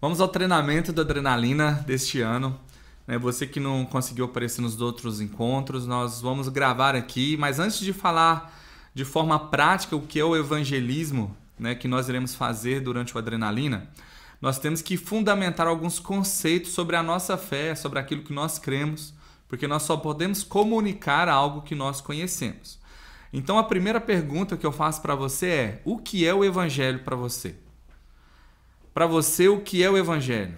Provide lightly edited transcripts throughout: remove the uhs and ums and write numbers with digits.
Vamos ao treinamento da adrenalina deste ano. Você que não conseguiu aparecer nos outros encontros, nós vamos gravar aqui. Mas antes de falar de forma prática o que é o evangelismo, que nós iremos fazer durante o adrenalina, nós temos que fundamentar alguns conceitos sobre a nossa fé, sobre aquilo que nós cremos, porque nós só podemos comunicar algo que nós conhecemos. Então a primeira pergunta que eu faço para você é: o que é o evangelho para você? Para você, o que é o evangelho?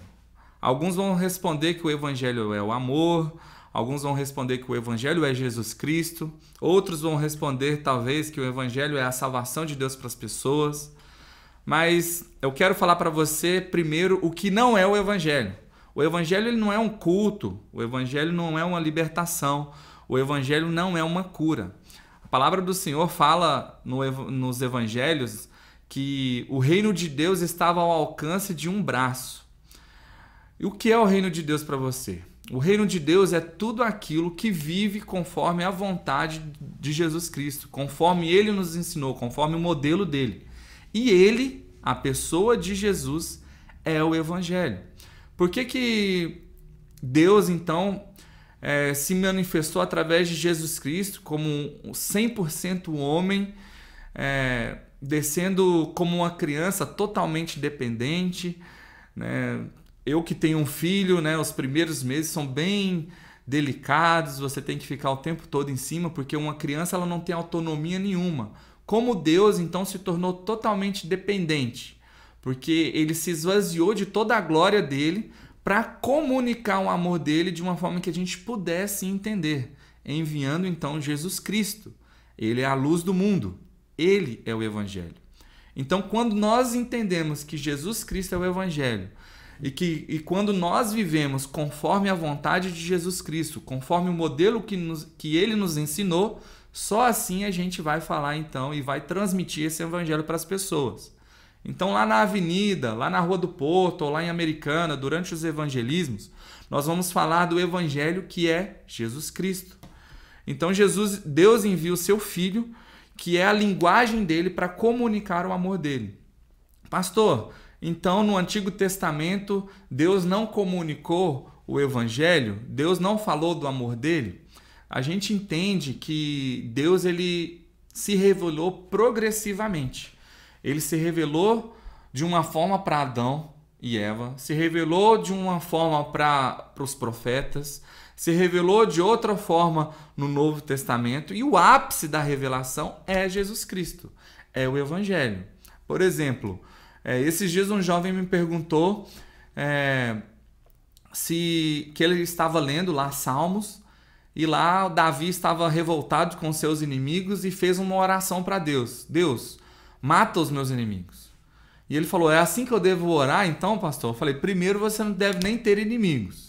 Alguns vão responder que o evangelho é o amor, alguns vão responder que o evangelho é Jesus Cristo, outros vão responder talvez que o evangelho é a salvação de Deus para as pessoas. Mas eu quero falar para você primeiro o que não é o evangelho. O evangelho ele não é um culto, o evangelho não é uma libertação, o evangelho não é uma cura. A palavra do Senhor fala nos evangelhos que o reino de Deus estava ao alcance de um braço. E o que é o reino de Deus para você? O reino de Deus é tudo aquilo que vive conforme a vontade de Jesus Cristo, conforme Ele nos ensinou, conforme o modelo dele. E Ele, a pessoa de Jesus, é o evangelho. Por que Deus, então, se manifestou através de Jesus Cristo como 100% homem, descendo como uma criança totalmente dependente, Eu que tenho um filho, os primeiros meses são bem delicados, você tem que ficar o tempo todo em cima, porque uma criança ela não tem autonomia nenhuma. Como Deus, então, se tornou totalmente dependente, porque ele se esvaziou de toda a glória dele para comunicar o amor dele de uma forma que a gente pudesse entender, enviando então Jesus Cristo. Ele é a luz do mundo. Ele é o evangelho. Então, quando nós entendemos que Jesus Cristo é o evangelho e quando nós vivemos conforme a vontade de Jesus Cristo, conforme o modelo que ele nos ensinou, só assim a gente vai falar então e vai transmitir esse evangelho para as pessoas. Então, lá na avenida, lá na Rua do Porto ou lá em Americana, durante os evangelismos, nós vamos falar do evangelho que é Jesus Cristo. Então, Deus envia o seu Filho, que é a linguagem dele para comunicar o amor dele. Pastor, então no Antigo Testamento Deus não comunicou o evangelho? Deus não falou do amor dele? A gente entende que Deus ele se revelou progressivamente. Ele se revelou de uma forma para Adão e Eva, se revelou de uma forma para os profetas, se revelou de outra forma no Novo Testamento, e o ápice da revelação é Jesus Cristo, é o evangelho. Por exemplo, esses dias um jovem me perguntou que ele estava lendo lá Salmos, e lá Davi estava revoltado com seus inimigos e fez uma oração para Deus. Deus, mata os meus inimigos. E ele falou, é assim que eu devo orar então, pastor? Eu falei, primeiro você não deve nem ter inimigos.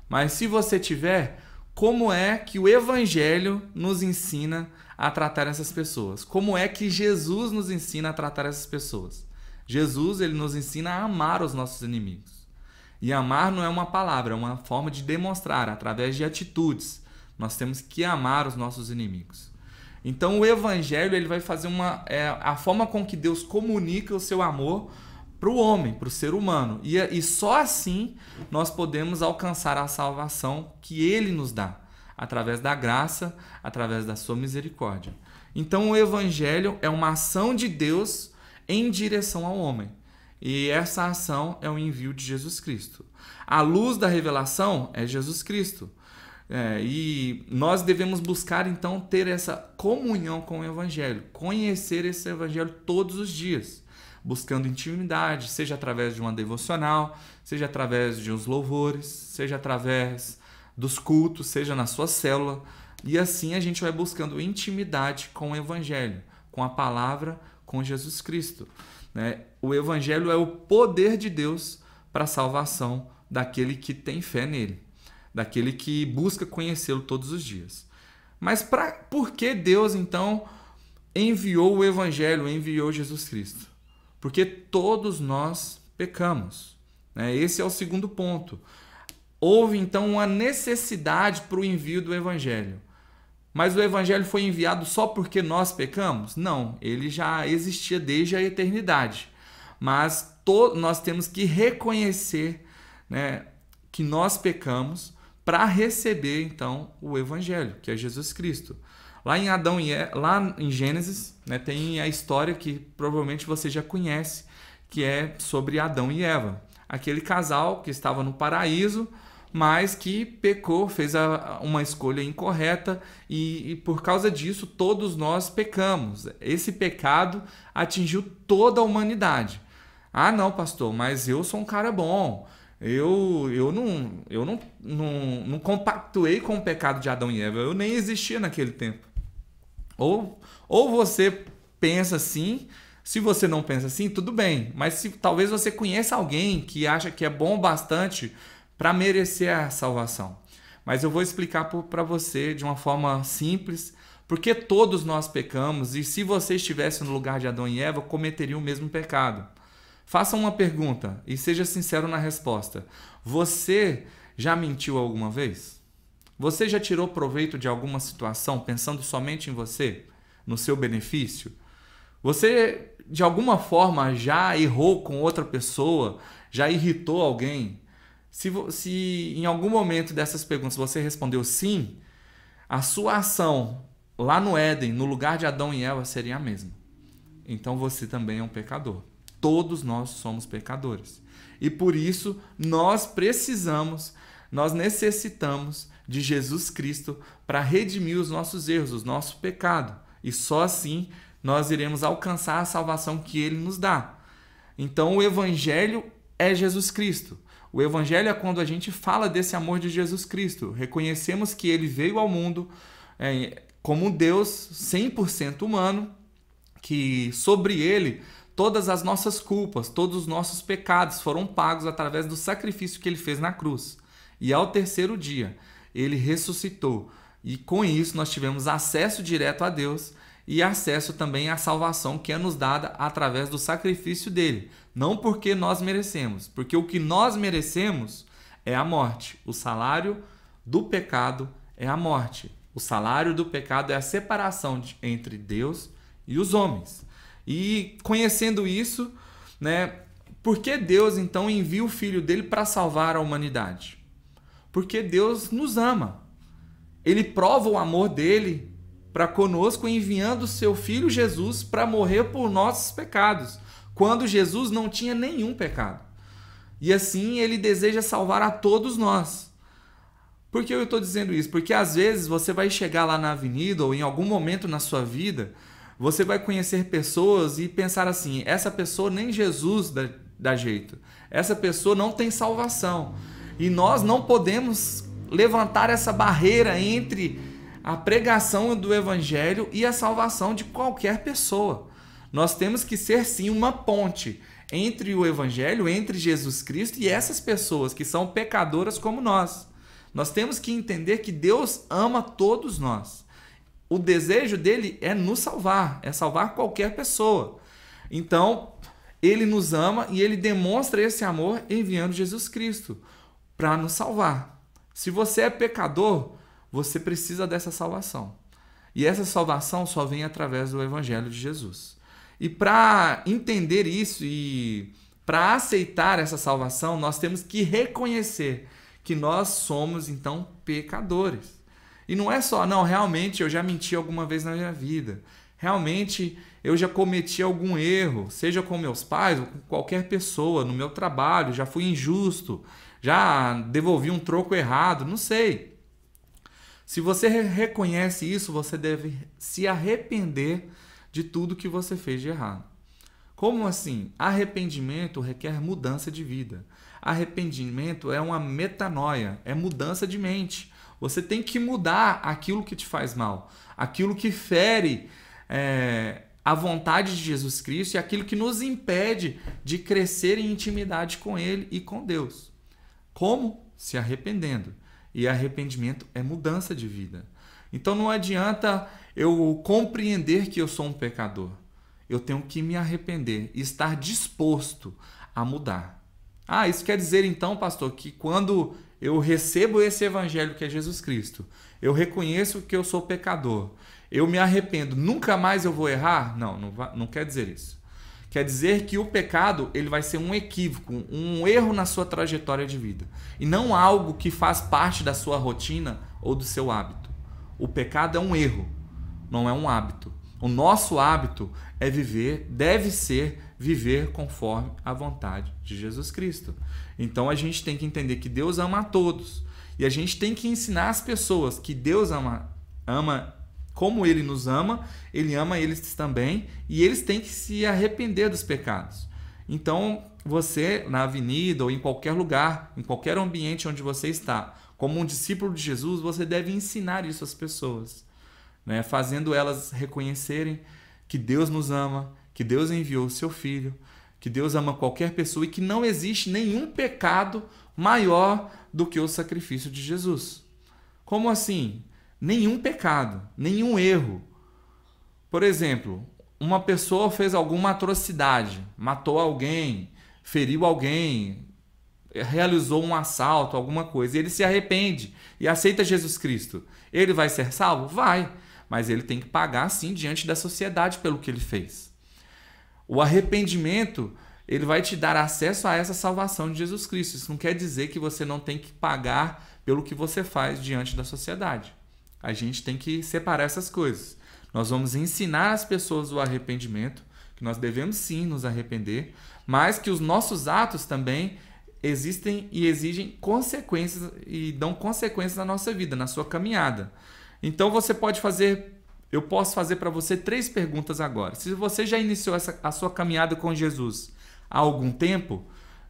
Mas se você tiver, como é que o evangelho nos ensina a tratar essas pessoas? Como é que Jesus nos ensina a tratar essas pessoas? Jesus ele nos ensina a amar os nossos inimigos. E amar não é uma palavra, é uma forma de demonstrar, através de atitudes. Nós temos que amar os nossos inimigos. Então o evangelho ele vai fazer a forma com que Deus comunica o seu amor para o homem, para o ser humano. E só assim nós podemos alcançar a salvação que ele nos dá, através da graça, através da sua misericórdia. Então o evangelho é uma ação de Deus em direção ao homem. E essa ação é o envio de Jesus Cristo. A luz da revelação é Jesus Cristo. E nós devemos buscar então ter essa comunhão com o evangelho, conhecer esse evangelho todos os dias, buscando intimidade, seja através de uma devocional, seja através de uns louvores, seja através dos cultos, seja na sua célula. E assim a gente vai buscando intimidade com o evangelho, com a palavra, com Jesus Cristo. O evangelho é o poder de Deus para a salvação daquele que tem fé nele, daquele que busca conhecê-lo todos os dias. Mas por que Deus, então, enviou o evangelho, enviou Jesus Cristo? Porque todos nós pecamos. Esse é o segundo ponto. Houve, então, uma necessidade para o envio do evangelho. Mas o evangelho foi enviado só porque nós pecamos? Não, ele já existia desde a eternidade. mas nós temos que reconhecer, né, que nós pecamos para receber, então, o Evangelho, que é Jesus Cristo. Lá em Gênesis, né, tem a história que provavelmente você já conhece, que é sobre Adão e Eva. Aquele casal que estava no paraíso, mas que pecou, fez uma escolha incorreta e por causa disso todos nós pecamos. Esse pecado atingiu toda a humanidade. Ah, não, pastor, mas eu sou um cara bom. Eu não compactuei com o pecado de Adão e Eva. Eu nem existia naquele tempo. Ou você pensa assim. Se você não pensa assim, tudo bem. Mas talvez você conheça alguém que acha que é bom bastante para merecer a salvação. Mas eu vou explicar para você de uma forma simples, porque todos nós pecamos e se você estivesse no lugar de Adão e Eva, cometeria o mesmo pecado. Faça uma pergunta e seja sincero na resposta. Você já mentiu alguma vez? Você já tirou proveito de alguma situação pensando somente em você, no seu benefício? Você, de alguma forma, já errou com outra pessoa? Já irritou alguém? Se em algum momento dessas perguntas você respondeu sim, a sua ação lá no Éden, no lugar de Adão e Eva, seria a mesma. Então você também é um pecador. Todos nós somos pecadores. E por isso nós necessitamos de Jesus Cristo para redimir os nossos erros, o nosso pecado. E só assim nós iremos alcançar a salvação que Ele nos dá. Então o Evangelho é Jesus Cristo. O Evangelho é quando a gente fala desse amor de Jesus Cristo. Reconhecemos que Ele veio ao mundo como um Deus 100% humano, que sobre Ele todas as nossas culpas, todos os nossos pecados foram pagos através do sacrifício que Ele fez na cruz. E ao terceiro dia, Ele ressuscitou. E com isso nós tivemos acesso direto a Deus e acesso também à salvação que é nos dada através do sacrifício dele. Não porque nós merecemos, porque o que nós merecemos é a morte. O salário do pecado é a morte. O salário do pecado é a separação entre Deus e os homens. E conhecendo isso, né, por que Deus então envia o Filho dele para salvar a humanidade? Porque Deus nos ama. Ele prova o amor dele para conosco enviando o seu Filho Jesus para morrer por nossos pecados, quando Jesus não tinha nenhum pecado. E assim ele deseja salvar a todos nós. Por que eu estou dizendo isso? Porque às vezes você vai chegar lá na avenida ou em algum momento na sua vida, você vai conhecer pessoas e pensar assim, essa pessoa nem Jesus dá jeito. Essa pessoa não tem salvação. E nós não podemos levantar essa barreira entre a pregação do Evangelho e a salvação de qualquer pessoa. Nós temos que ser sim uma ponte entre o Evangelho, entre Jesus Cristo e essas pessoas que são pecadoras como nós. Nós temos que entender que Deus ama todos nós. O desejo dele é nos salvar, é salvar qualquer pessoa. Então, ele nos ama e ele demonstra esse amor enviando Jesus Cristo para nos salvar. Se você é pecador, você precisa dessa salvação. E essa salvação só vem através do Evangelho de Jesus. E para entender isso e para aceitar essa salvação, nós temos que reconhecer que nós somos, então, pecadores. E não é só, não, realmente eu já menti alguma vez na minha vida. Realmente eu já cometi algum erro, seja com meus pais ou com qualquer pessoa, no meu trabalho, já fui injusto, já devolvi um troco errado, não sei. Se você reconhece isso, você deve se arrepender de tudo que você fez de errado. Como assim? Arrependimento requer mudança de vida. Arrependimento é uma metanoia, é mudança de mente. Você tem que mudar aquilo que te faz mal, aquilo que fere a vontade de Jesus Cristo e aquilo que nos impede de crescer em intimidade com Ele e com Deus. Como? Se arrependendo. E arrependimento é mudança de vida. Então não adianta eu compreender que eu sou um pecador. Eu tenho que me arrepender e estar disposto a mudar. Ah, isso quer dizer então, pastor, que quando eu recebo esse evangelho que é Jesus Cristo, eu reconheço que eu sou pecador, eu me arrependo, nunca mais eu vou errar? Não quer dizer isso. Quer dizer que o pecado ele vai ser um equívoco, um erro na sua trajetória de vida. E não algo que faz parte da sua rotina ou do seu hábito. O pecado é um erro, não é um hábito. O nosso hábito é viver, deve ser viver conforme a vontade de Jesus Cristo. Então a gente tem que entender que Deus ama a todos. E a gente tem que ensinar as pessoas que Deus ama como Ele nos ama, Ele ama eles também, e eles têm que se arrepender dos pecados. Então, você, na avenida ou em qualquer lugar, em qualquer ambiente onde você está, como um discípulo de Jesus, você deve ensinar isso às pessoas, né? Fazendo elas reconhecerem que Deus nos ama, que Deus enviou o seu Filho, que Deus ama qualquer pessoa e que não existe nenhum pecado maior do que o sacrifício de Jesus. Como assim? Nenhum pecado, nenhum erro. Por exemplo, uma pessoa fez alguma atrocidade, matou alguém, feriu alguém, realizou um assalto, alguma coisa, e ele se arrepende e aceita Jesus Cristo. Ele vai ser salvo? Vai, mas ele tem que pagar sim diante da sociedade pelo que ele fez. O arrependimento, ele vai te dar acesso a essa salvação de Jesus Cristo. Isso não quer dizer que você não tem que pagar pelo que você faz diante da sociedade. A gente tem que separar essas coisas. Nós vamos ensinar as pessoas o arrependimento, que nós devemos sim nos arrepender, mas que os nossos atos também existem e exigem consequências e dão consequências na nossa vida, na sua caminhada. Então eu posso fazer para você 3 perguntas agora. Se você já iniciou a sua caminhada com Jesus há algum tempo,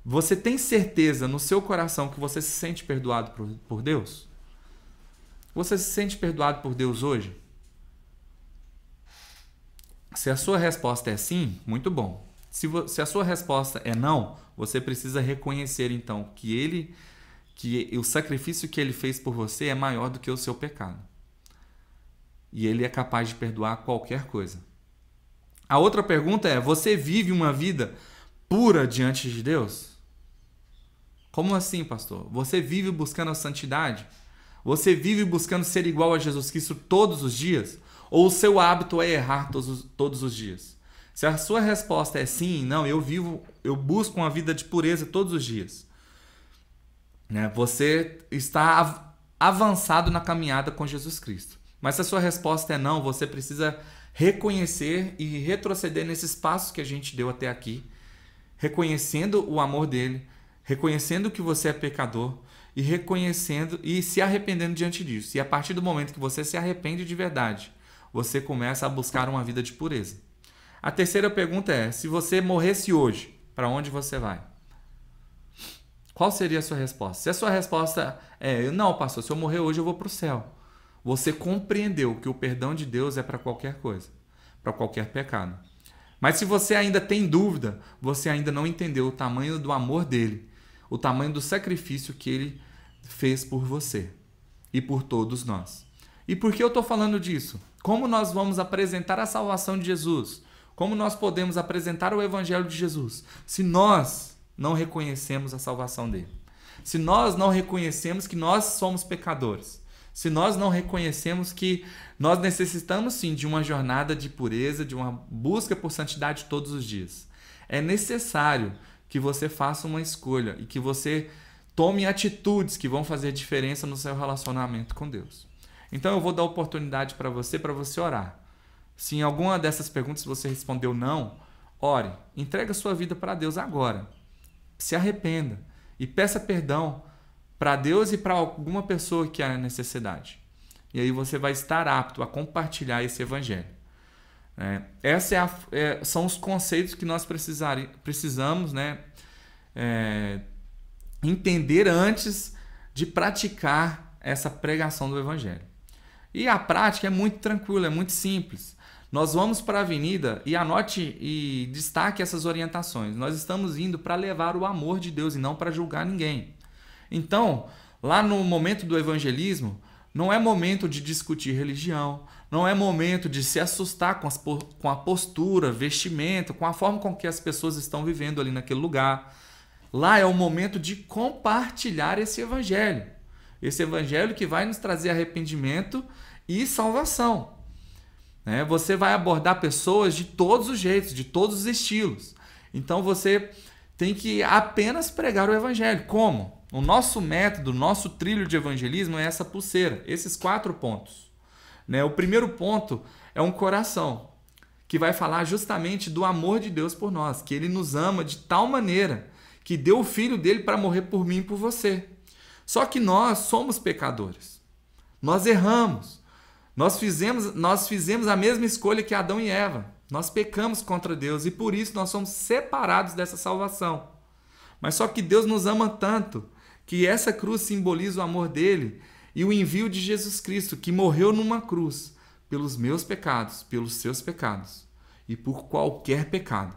você tem certeza no seu coração que você se sente perdoado por Deus? Você se sente perdoado por Deus hoje? Se a sua resposta é sim, muito bom. Se a sua resposta é não, você precisa reconhecer então que o sacrifício que ele fez por você é maior do que o seu pecado. E ele é capaz de perdoar qualquer coisa. A outra pergunta é: você vive uma vida pura diante de Deus? Como assim, pastor? Você vive buscando a santidade? Você vive buscando ser igual a Jesus Cristo todos os dias? Ou o seu hábito é errar todos os dias? Se a sua resposta é sim, não, eu busco uma vida de pureza todos os dias, né? Você está avançado na caminhada com Jesus Cristo. Mas se a sua resposta é não, você precisa reconhecer e retroceder nesses passos que a gente deu até aqui, reconhecendo o amor dele, reconhecendo que você é pecador, e reconhecendo e se arrependendo diante disso. E a partir do momento que você se arrepende de verdade, você começa a buscar uma vida de pureza. A terceira pergunta é: se você morresse hoje, para onde você vai? Qual seria a sua resposta? Se a sua resposta é: não, pastor, se eu morrer hoje eu vou para o céu. Você compreendeu que o perdão de Deus é para qualquer coisa, para qualquer pecado. Mas se você ainda tem dúvida, você ainda não entendeu o tamanho do amor dele, o tamanho do sacrifício que ele fez por você e por todos nós. E por que eu estou falando disso? Como nós vamos apresentar a salvação de Jesus? Como nós podemos apresentar o Evangelho de Jesus se nós não reconhecemos a salvação dele? Se nós não reconhecemos que nós somos pecadores? Se nós não reconhecemos que nós necessitamos sim de uma jornada de pureza, de uma busca por santidade todos os dias? É necessário que você faça uma escolha e que você tome atitudes que vão fazer diferença no seu relacionamento com Deus. Então eu vou dar oportunidade para você orar. Se em alguma dessas perguntas você respondeu não, ore, entrega a sua vida para Deus agora. Se arrependa e peça perdão para Deus e para alguma pessoa que há necessidade. E aí você vai estar apto a compartilhar esse evangelho. São os conceitos que nós precisamos, né, entender antes de praticar essa pregação do evangelho. E a prática é muito tranquila, é muito simples. Nós vamos para a avenida e anote e destaque essas orientações. Nós estamos indo para levar o amor de Deus e não para julgar ninguém. Então, lá no momento do evangelismo, não é momento de discutir religião, não é momento de se assustar com a postura, vestimenta, com a forma com que as pessoas estão vivendo ali naquele lugar. Lá é o momento de compartilhar esse evangelho. Esse evangelho que vai nos trazer arrependimento e salvação. né? Você vai abordar pessoas de todos os jeitos, de todos os estilos. Então você tem que apenas pregar o evangelho. Como? O nosso método, o nosso trilho de evangelismo é essa pulseira, esses 4 pontos. Né? O primeiro ponto é um coração, que vai falar justamente do amor de Deus por nós, que Ele nos ama de tal maneira que deu o Filho dele para morrer por mim e por você. Só que nós somos pecadores. Nós erramos. Nós fizemos a mesma escolha que Adão e Eva. Nós pecamos contra Deus e por isso nós somos separados dessa salvação. Mas só que Deus nos ama tanto que essa cruz simboliza o amor dele e o envio de Jesus Cristo, que morreu numa cruz pelos meus pecados, pelos seus pecados e por qualquer pecado.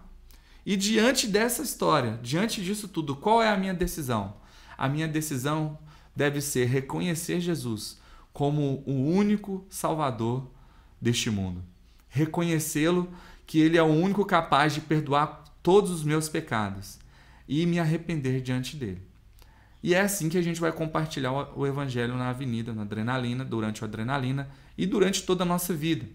E diante dessa história, diante disso tudo, qual é a minha decisão? A minha decisão deve ser reconhecer Jesus como o único Salvador deste mundo. Reconhecê-lo que Ele é o único capaz de perdoar todos os meus pecados e me arrepender diante dele. E é assim que a gente vai compartilhar o Evangelho na avenida, na adrenalina, durante a adrenalina e durante toda a nossa vida.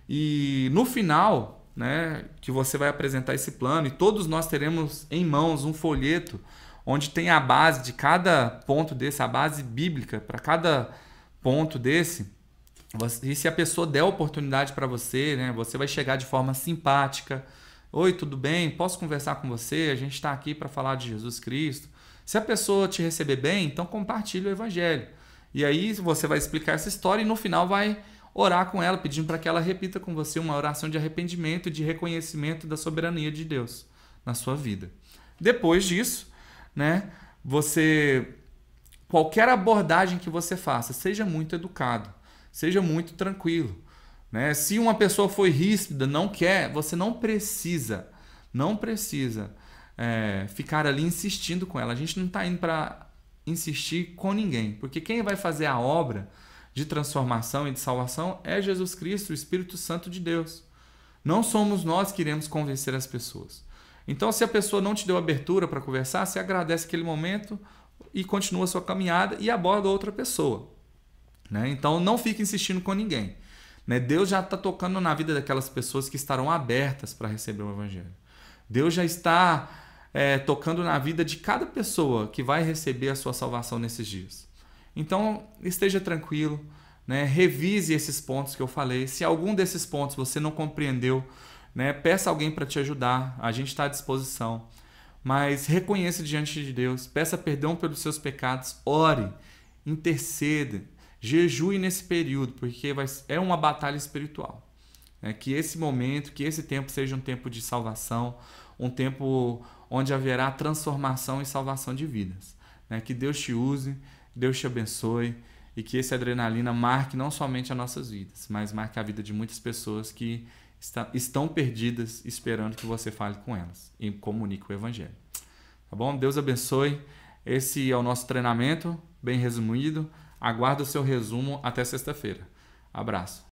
E no final, né, que você vai apresentar esse plano e todos nós teremos em mãos um folheto onde tem a base de cada ponto desse, a base bíblica para cada ponto desse. E se a pessoa der a oportunidade para você, né, você vai chegar de forma simpática. Oi, tudo bem? Posso conversar com você? A gente está aqui para falar de Jesus Cristo. Se a pessoa te receber bem, então compartilhe o Evangelho. E aí você vai explicar essa história e no final vai orar com ela, pedindo para que ela repita com você uma oração de arrependimento e de reconhecimento da soberania de Deus na sua vida. Depois disso, né, qualquer abordagem que você faça, seja muito educado, seja muito tranquilo. Né? Se uma pessoa foi ríspida, você não precisa ficar ali insistindo com ela. A gente não está indo para insistir com ninguém, porque quem vai fazer a obra de transformação e de salvação é Jesus Cristo, o Espírito Santo de Deus. Não somos nós que iremos convencer as pessoas. Então, se a pessoa não te deu abertura para conversar, você agradece aquele momento e continua a sua caminhada e aborda outra pessoa. Né? Então, não fique insistindo com ninguém. Né? Deus já está tocando na vida daquelas pessoas que estarão abertas para receber o Evangelho. Deus já está tocando na vida de cada pessoa que vai receber a sua salvação nesses dias. Então, esteja tranquilo, né? Revise esses pontos que eu falei. Se algum desses pontos você não compreendeu, né? Peça alguém para te ajudar. A gente está à disposição. Mas reconheça diante de Deus. Peça perdão pelos seus pecados. Ore, interceda, jejue nesse período, porque é uma batalha espiritual. Que esse momento, que esse tempo seja um tempo de salvação, um tempo onde haverá transformação e salvação de vidas. Que Deus te use, Deus te abençoe e que esse adrenalina marque não somente as nossas vidas, mas marque a vida de muitas pessoas que estão perdidas esperando que você fale com elas e comunique o Evangelho. Tá bom? Deus abençoe. Esse é o nosso treinamento, bem resumido. Aguardo o seu resumo até sexta-feira. Abraço.